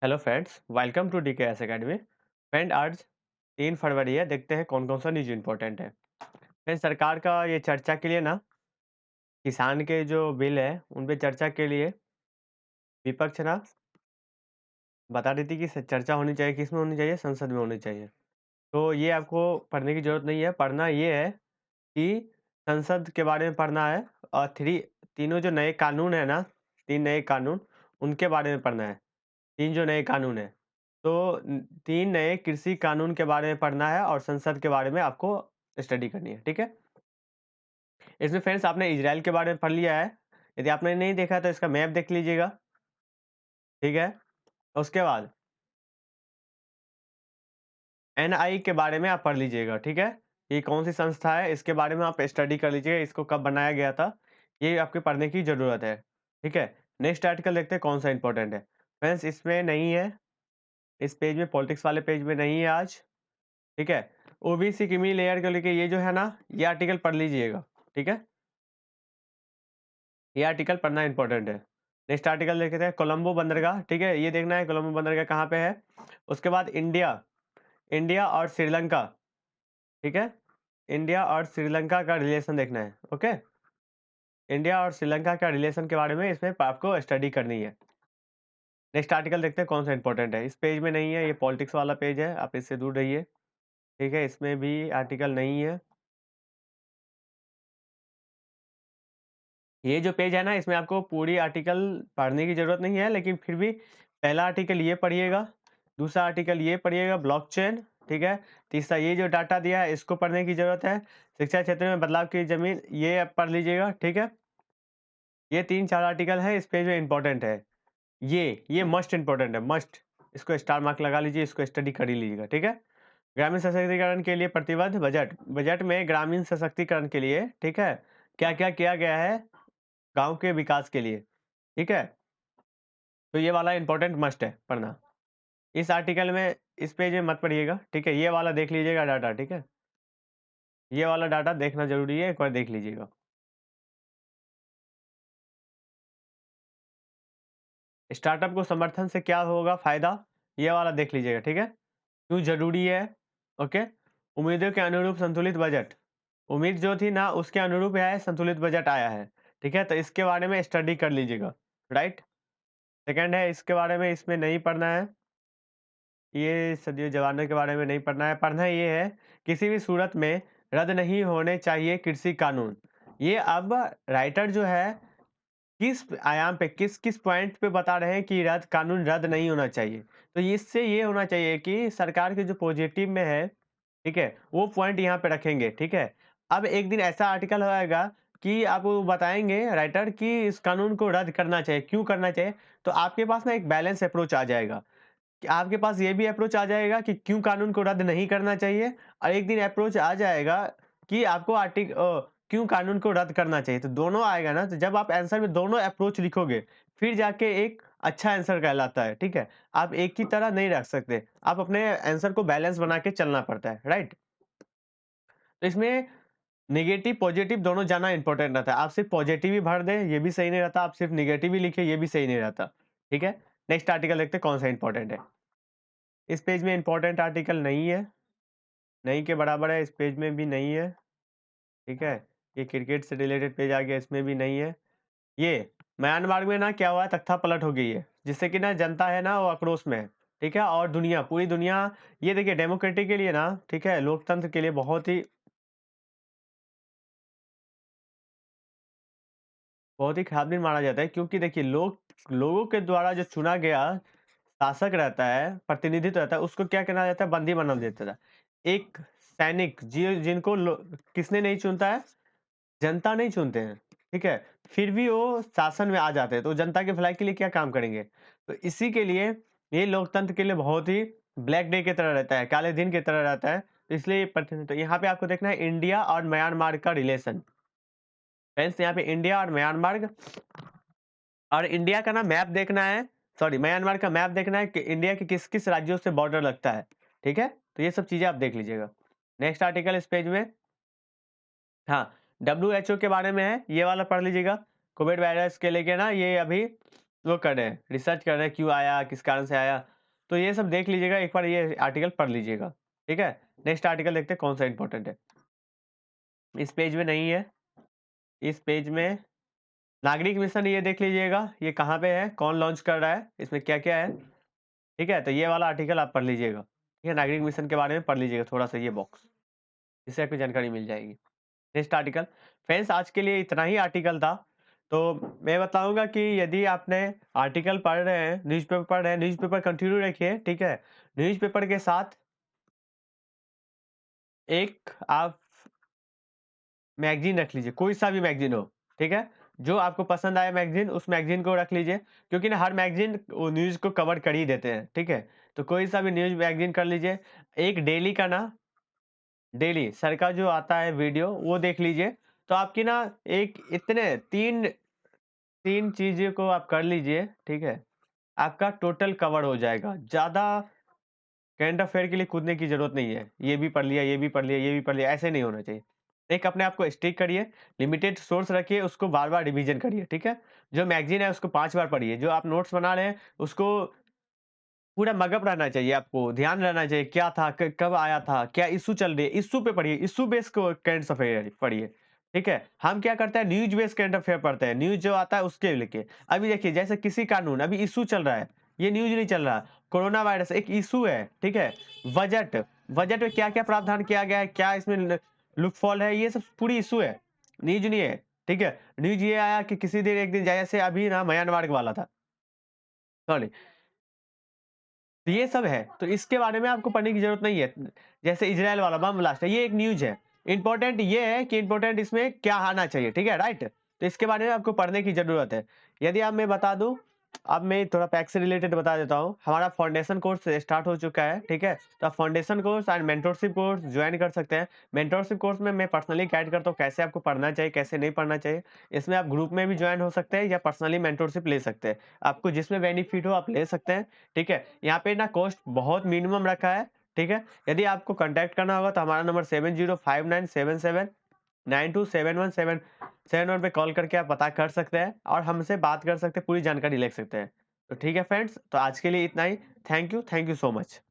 Hello friends, welcome to DKS academy. Friend, आज 3 फरवरी है। देखते हैं कौन कौन सा न्यूज इम्पोर्टेंट है। फ्रेंड, सरकार का ये चर्चा के लिए ना, किसान के जो बिल है उन पे चर्चा के लिए विपक्ष ना बता रही थी कि चर्चा होनी चाहिए, किस में होनी चाहिए, संसद में होनी चाहिए। तो ये आपको पढ़ने की जरूरत नहीं है। पढ़ना ये है कि संसद के बारे में पढ़ना है, और तीनों जो नए कानून है ना, 3 नए कानून, उनके बारे में पढ़ना है। 3 जो नए कानून हैं, तो 3 नए कृषि कानून के बारे में पढ़ना है और संसद के बारे में आपको स्टडी करनी है, ठीक है? इसमें फ्रेंड्स आपने इज़राइल के बारे में पढ़ लिया है। यदि आपने नहीं देखा तो इसका मैप देख लीजिएगा, ठीक है? उसके बाद एनआई के बारे में आप पढ़ लीजिएगा, ठीक है? ये कौन-सी संस्था है, इसके बारे में आप स्टडी कर लीजिएगा, इसको कब बनाया गया था, ये आपके पढ़ने की ज़रूरत है, ठीक है? नेक्स्ट आर्टिकल देखते हैं कौन-सा इम्पोर्टेंट है। फ्रेंड्स, इसमें नहीं है, इस पेज में, पॉलिटिक्स वाले पेज में नहीं है आज। ठीक है? ओबीसी क्रीमी लेयर को लेके ये जो है ना, ये आर्टिकल पढ़ लीजिएगा, ठीक है? ये आर्टिकल पढ़ना इंपॉर्टेंट है। नेक्स्ट आर्टिकल देखते हैं कोलंबो बंदरगाह, ठीक है? ये देखना है कोलंबो बंदरगाह कहाँ पे है। उसके बाद इंडिया इंडिया और श्रीलंका, ठीक है? इंडिया और श्रीलंका का रिलेशन देखना है, ओके? इंडिया और श्रीलंका का रिलेशन के बारे में इसमें आपको स्टडी करनी है। नेक्स्ट आर्टिकल देखते हैं कौन सा इंपॉर्टेंट है। इस पेज में नहीं है, ये पॉलिटिक्स वाला पेज है, आप इससे दूर रहिए, ठीक है? इसमें भी आर्टिकल नहीं है। ये जो पेज है ना, इसमें आपको पूरी आर्टिकल पढ़ने की ज़रूरत नहीं है, लेकिन फिर भी पहला आर्टिकल ये पढ़िएगा, दूसरा आर्टिकल ये पढ़िएगा ब्लॉकचेन, ठीक है? तीसरा ये जो डाटा दिया है इसको पढ़ने की ज़रूरत है। शिक्षा क्षेत्र में बदलाव की ज़मीन, ये आप पढ़ लीजिएगा, ठीक है? ये 3-4 आर्टिकल है इस पेज में इम्पोर्टेंट है। ये मस्ट इम्पोर्टेंट है, मस्ट। इसको स्टार मार्क लगा लीजिए, इसको स्टडी कर ही लीजिएगा, ठीक है? ग्रामीण सशक्तिकरण के लिए प्रतिबद्ध बजट। बजट में ग्रामीण सशक्तिकरण के लिए, ठीक है, क्या-क्या किया गया है गाँव के विकास के लिए, ठीक है? तो ये वाला इम्पोर्टेंट मस्ट है पढ़ना। इस आर्टिकल में, इस पेज में मत पढ़िएगा, ठीक है? ये वाला देख लीजिएगा डाटा, ठीक है? ये वाला डाटा देखना ज़रूरी है, एक बार देख लीजिएगा। स्टार्टअप को समर्थन से क्या होगा फ़ायदा? ये वाला देख लीजिएगा, ठीक है? क्यों ज़रूरी है? ओके? उम्मीदों के अनुरूप संतुलित बजट। उम्मीद जो थी ना, उसके अनुरूप यह संतुलित बजट आया है, ठीक है? तो इसके बारे में स्टडी कर लीजिएगा, राइट? सेकंड है, इसके बारे में इसमें नहीं पढ़ना है। ये सदियों जवानों के बारे में नहीं पढ़ना है। पढ़ना ये है, किसी भी सूरत में रद्द नहीं होने चाहिए कृषि कानून। ये अब राइटर जो है, किस आयाम पे, किस पॉइंट पे बता रहे हैं कि कानून रद्द नहीं होना चाहिए। तो इससे ये होना चाहिए कि सरकार के जो पॉजिटिव में है, ठीक है? वो पॉइंट यहाँ पे रखेंगे, ठीक है? अब एक दिन ऐसा आर्टिकल आएगा कि आपको बताएँगे राइटर कि इस कानून को रद्द करना चाहिए, क्यों करना चाहिए? तो आपके पास ना एक बैलेंस अप्रोच आ जाएगा। कि आपके पास ये भी अप्रोच आ जाएगा कि क्यों कानून को रद्द नहीं करना चाहिए, और एक दिन अप्रोच आ जाएगा कि आपको क्यों कानून को रद्द करना चाहिए। तो दोनों आएगा ना, तो जब आप आंसर में दोनों अप्रोच लिखोगे, फिर जाके एक अच्छा आंसर कहलाता है, ठीक है? आप एक ही तरह नहीं रख सकते, आप अपने आंसर को बैलेंस बना के चलना पड़ता है, राइट? तो इसमें नेगेटिव, पॉजिटिव दोनों जाना इंपॉर्टेंट रहता है। आप सिर्फ पॉजिटिव ही भर दें, ये भी सही नहीं रहता, आप सिर्फ नेगेटिव ही लिखिए, ये भी सही नहीं रहता, ठीक है? नेक्स्ट आर्टिकल देखते हैं कौन सा इंपॉर्टेंट है। इस पेज में इम्पोर्टेंट आर्टिकल नहीं है, नहीं के बराबर है, इस पेज में भी नहीं है, ठीक है? ये क्रिकेट से रिलेटेड पेज आ गया, इसमें भी नहीं है। ये म्यांमार में ना क्या हुआ है, तख्तापलट हो गई है, जिससे कि ना जनता है ना वो आक्रोश में है, ठीक है? और दुनिया, पूरी दुनिया, ये देखिए डेमोक्रेसी के लिए ना, ठीक है, लोकतंत्र के लिए बहुत ही खराब दिन माना जाता है, क्योंकि देखिए लोगों के द्वारा जो चुना गया शासक रहता है, प्रतिनिधित्व रहता है, उसको क्या कहना जाता है, बंदी बना देता था। एक सैनिक जिनको किसने नहीं चुनता है, जनता नहीं चुनते हैं, ठीक है? फिर भी वो शासन में आ जाते हैं, तो जनता की भलाई के लिए क्या काम करेंगे? तो इसी के लिए ये लोकतंत्र के लिए बहुत ही ब्लैक डे की तरह रहता है, काले दिन की तरह रहता है। तो इसलिए ये तो यहाँ पे आपको देखना है इंडिया और म्यांमार का रिलेशन। फ्रेंड्स, यहाँ पे इंडिया और म्यांमार, और इंडिया का ना मैप देखना है, सॉरी, म्यांमार का मैप देखना है कि इंडिया के किस-किस राज्यों से बॉर्डर लगता है, ठीक है? तो ये सब चीज़ें आप देख लीजिएगा। नेक्स्ट आर्टिकल इस पेज में, हाँ, डब्ल्यूएचओ के बारे में है, ये वाला पढ़ लीजिएगा। कोविड वायरस के लेके ना, ये अभी वो कर रहे हैं, रिसर्च कर रहे हैं क्यों आया, किस कारण से आया। तो ये सब देख लीजिएगा, एक बार ये आर्टिकल पढ़ लीजिएगा, ठीक है? नेक्स्ट आर्टिकल देखते हैं कौन सा इम्पोर्टेंट है। इस पेज में नहीं है, इस पेज में नागरिक मिशन ये देख लीजिएगा, ये कहाँ पे है, कौन लॉन्च कर रहा है, इसमें क्या-क्या है, ठीक है? तो ये वाला आर्टिकल आप पढ़ लीजिएगा, ठीक है? नागरिक मिशन के बारे में पढ़ लीजिएगा थोड़ा-सा ये बॉक्स, इससे आपको जानकारी मिल जाएगी। नेक्स्ट आर्टिकल, फ्रेंड्स आज के लिए इतना ही आर्टिकल था। तो मैं बताऊँगा कि यदि आपने आर्टिकल पढ़ रहे हैं, न्यूज़पेपर पढ़ रहे हैं, न्यूज़पेपर कंटिन्यू रखिए, ठीक है? न्यूज़पेपर के साथ एक आप मैगज़ीन रख लीजिए, कोई सा भी मैगज़ीन हो, ठीक है? जो आपको पसंद आए मैगज़ीन, उस मैगज़ीन को रख लीजिए, क्योंकि ना हर मैगज़ीन वो न्यूज़ को कवर कर ही देते हैं, ठीक है? तो कोई सा भी न्यूज़ मैगज़ीन कर लीजिए। एक डेली का ना, डेली सर का जो आता है वीडियो, वो देख लीजिए। तो आपकी ना एक इतने 3 चीज़ों को आप कर लीजिए, ठीक है? आपका टोटल कवर हो जाएगा। ज़्यादा करंट अफेयर के लिए कूदने की ज़रूरत नहीं है। ये भी पढ़ लिया, ये भी पढ़ लिया, ये भी पढ़ लिया, ऐसे नहीं होना चाहिए। एक अपने आप को स्टिक करिए, लिमिटेड सोर्स रखिए, उसको बार-बार रिवीजन करिए, ठीक है? जो मैगज़ीन है उसको 5 बार पढ़िए, जो आप नोट्स बना रहे हैं उसको पूरा मगअप रहना चाहिए आपको, ध्यान रहना चाहिए क्या था, क कब आया था, क्या इश्यू चल रही है, इश्यू पे पढ़िए, इश्यू बेस को करंट अफेयर पढ़िए, ठीक है? हम क्या करते हैं न्यूज़ बेस करंट अफेयर पढ़ते हैं, न्यूज़ जो आता है उसके लेके। अभी देखिए जैसे किसी कानून अभी इश्यू चल रहा है, ये न्यूज़ नहीं चल रहा, कोरोना वायरस एक इश्यू है, ठीक है? बजट, बजट में क्या-क्या प्रावधान किया गया है, क्या इसमें ल लूपहॉल है, ये सब पूरी इश्यू है, न्यूज़ नहीं है, ठीक है? न्यूज़ ये आया कि किसी दिन एक दिन जैसे अभी ना म्यांमार वाला था, सॉरी तो ये सब है, तो इसके बारे में आपको पढ़ने की ज़रूरत नहीं है। जैसे इज़राइल वाला बम ब्लास्ट है, ये एक न्यूज़ है। इम्पोर्टेंट ये है कि इम्पोर्टेंट इसमें क्या आना चाहिए, ठीक है, राइट? तो इसके बारे में आपको पढ़ने की ज़रूरत है। यदि अब मैं बता दूँ, अब मैं थोड़ा पैक से रिलेटेड बता देता हूँ। हमारा फाउंडेशन कोर्स स्टार्ट हो चुका है, ठीक है? तो आप foundation course and mentorship course join कर सकते हैं। मेंटरशिप कोर्स में मैं पर्सनली गाइड करता हूँ, कैसे आपको पढ़ना चाहिए, कैसे नहीं पढ़ना चाहिए। इसमें आप ग्रुप में भी जॉइन हो सकते हैं या पर्सनली मेंटरशिप ले सकते हैं। आपको जिसमें बेनिफिट हो आप ले सकते हैं। ठीक है? यहाँ पे ना कॉस्ट बहुत मिनिमम रखा है, ठीक है? यदि आपको कॉन्टैक्ट करना होगा तो हमारा नंबर 705977927171 पे कॉल करके आप पता कर सकते हैं और हमसे बात कर सकते हैं, पूरी जानकारी ले सकते हैं। तो ठीक है फ्रेंड्स, तो आज के लिए इतना ही। Thank you so much.